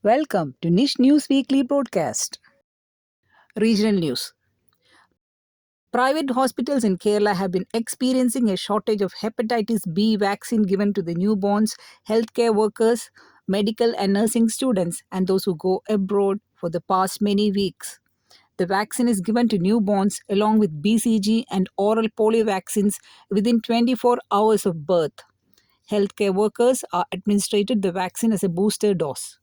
Welcome to NISH News Weekly Broadcast. Regional News. Private hospitals in Kerala have been experiencing a shortage of hepatitis B vaccine given to the newborns, healthcare workers, medical and nursing students, and those who go abroad for the past many weeks. The vaccine is given to newborns along with BCG and oral polio vaccines within 24 hours of birth. Healthcare workers are administered the vaccine as a booster dose.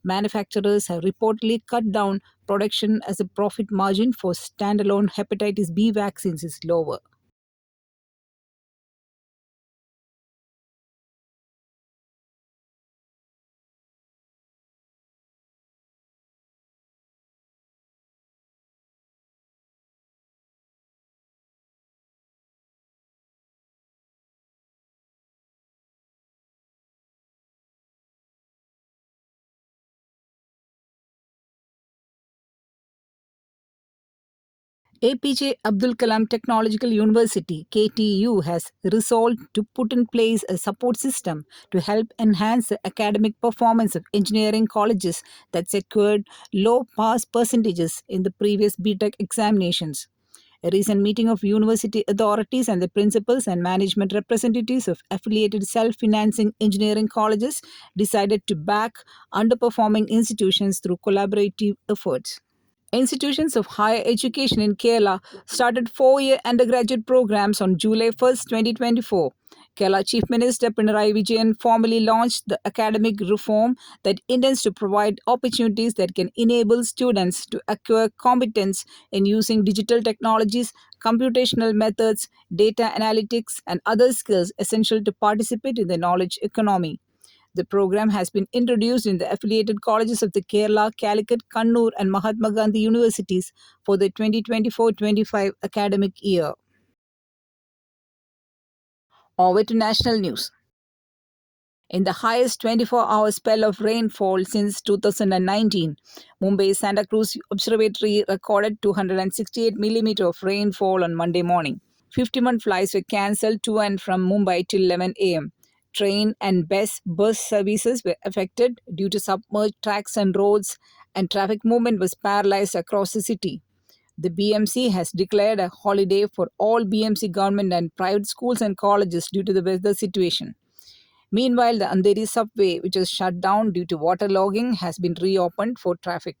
Manufacturers have reportedly cut down production as the profit margin for standalone hepatitis B vaccines is lower. APJ Abdul Kalam Technological University (KTU) has resolved to put in place a support system to help enhance the academic performance of engineering colleges that secured low pass percentages in the previous BTech examinations. A recent meeting of university authorities and the principals and management representatives of affiliated self-financing engineering colleges decided to back underperforming institutions through collaborative efforts. Institutions of higher education in Kerala started 4-year undergraduate programs on July 1st, 2024. Kerala Chief Minister Pinarayi Vijayan formally launched the academic reform that intends to provide opportunities that can enable students to acquire competence in using digital technologies, computational methods, data analytics, and other skills essential to participate in the knowledge economy. The program has been introduced in the affiliated colleges of the Kerala, Calicut, Kannur, and Mahatma Gandhi universities for the 2024-25 academic year. Over to national news. In the highest 24-hour spell of rainfall since 2019, Mumbai's Santa Cruz Observatory recorded 268 millimeters of rainfall on Monday morning. 51 flights were cancelled to and from Mumbai till 11 a.m. Train and bus services were affected due to submerged tracks and roads, and traffic movement was paralyzed across the city. The BMC has declared a holiday for all BMC government and private schools and colleges due to the weather situation. Meanwhile, the Andheri subway, which was shut down due to waterlogging, has been reopened for traffic.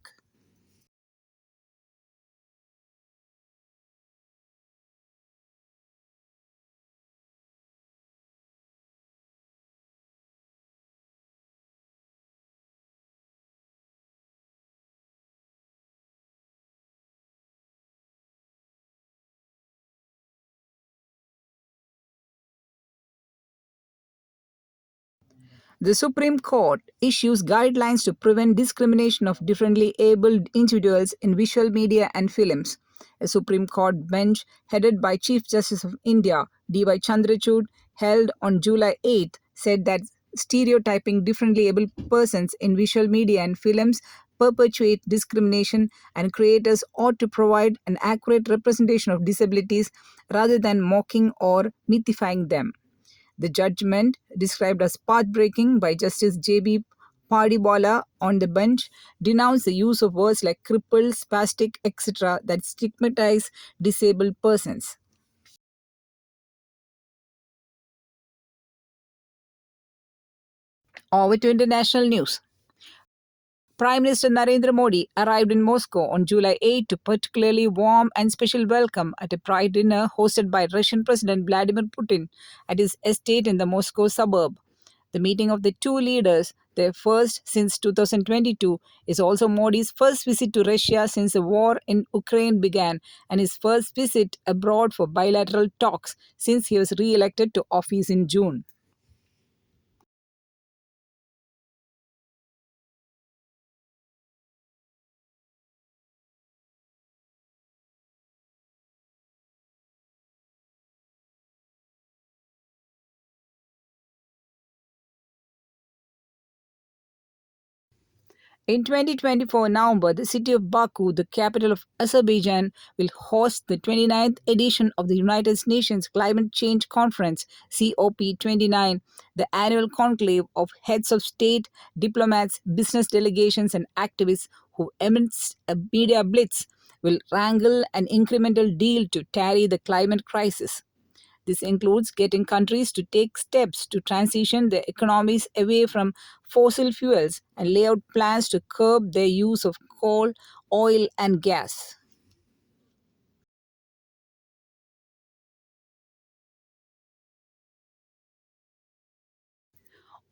The Supreme Court issues guidelines to prevent discrimination of differently abled individuals in visual media and films. A Supreme Court bench headed by Chief Justice of India D.Y. Chandrachud held on July 8 said that stereotyping differently abled persons in visual media and films perpetuate discrimination, and creators ought to provide an accurate representation of disabilities rather than mocking or mythifying them. The judgment, described as path-breaking by Justice J.B. Padiwala on the bench, denounced the use of words like crippled, spastic, etc. that stigmatize disabled persons. Over to international news. Prime Minister Narendra Modi arrived in Moscow on July 8 to particularly warm and special welcome at a pride dinner hosted by Russian President Vladimir Putin at his estate in the Moscow suburb. The meeting of the two leaders, their first since 2022, is also Modi's first visit to Russia since the war in Ukraine began, and his first visit abroad for bilateral talks since he was re-elected to office in June. In 2024 November, the city of Baku, the capital of Azerbaijan, will host the 29th edition of the United Nations Climate Change Conference COP29, the annual conclave of heads of state, diplomats, business delegations, and activists who, amidst a media blitz, will wrangle an incremental deal to tarry the climate crisis. This includes getting countries to take steps to transition their economies away from fossil fuels and lay out plans to curb their use of coal, oil, and gas.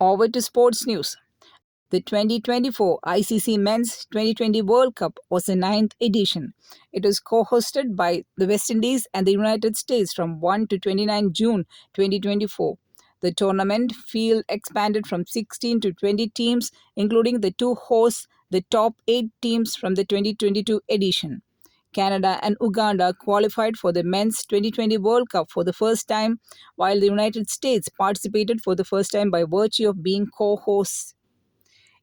Over to sports news. The 2024 ICC Men's 2020 World Cup was the ninth edition. It was co hosted by the West Indies and the United States from 1 to 29 June 2024. The tournament field expanded from 16 to 20 teams, including the two hosts, the top eight teams from the 2022 edition. Canada and Uganda qualified for the Men's 2020 World Cup for the first time, while the United States participated for the first time by virtue of being co hosts.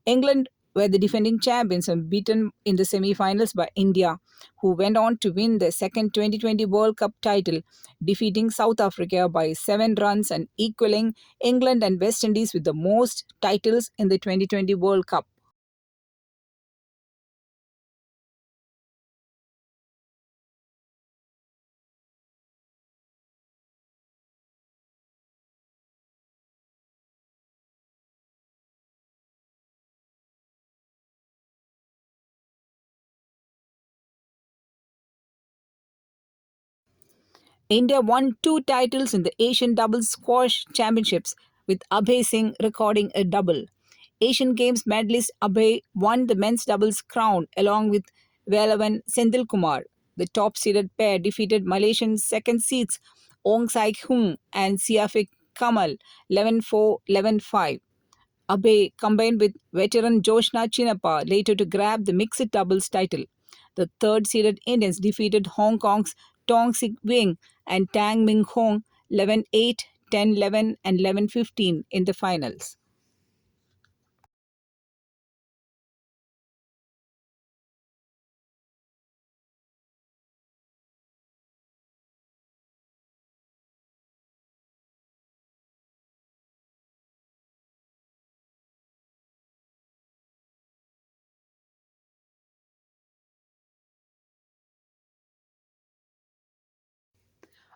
England were the defending champions and beaten in the semi-finals by India, who went on to win their second 2020 World Cup title, defeating South Africa by 7 runs and equaling England and West Indies with the most titles in the 2020 World Cup. India won 2 titles in the Asian Doubles Squash Championships, with Abhay Singh recording a double. Asian Games medalist Abhay won the men's doubles crown along with Velavan Senthilkumar. The top-seeded pair defeated Malaysian second seeds Ong Sai Hung and Siafik Kamal 11-4, 11-5. Abe combined with veteran Joshna Chinappa later to grab the mixed doubles title. The third-seeded Indians defeated Hong Kong's Tong Sik Wing and Tang Ming Hong 11-8, 10-11 and 11-15 in the finals.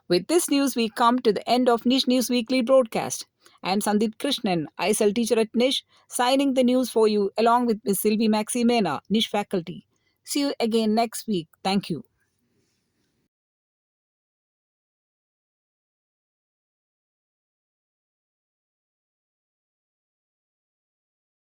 With this news, we come to the end of NISH News Weekly broadcast. I am Sandip Krishnan, ISL teacher at NISH, signing the news for you along with Ms. Sylvie Maximena, NISH faculty. See you again next week. Thank you.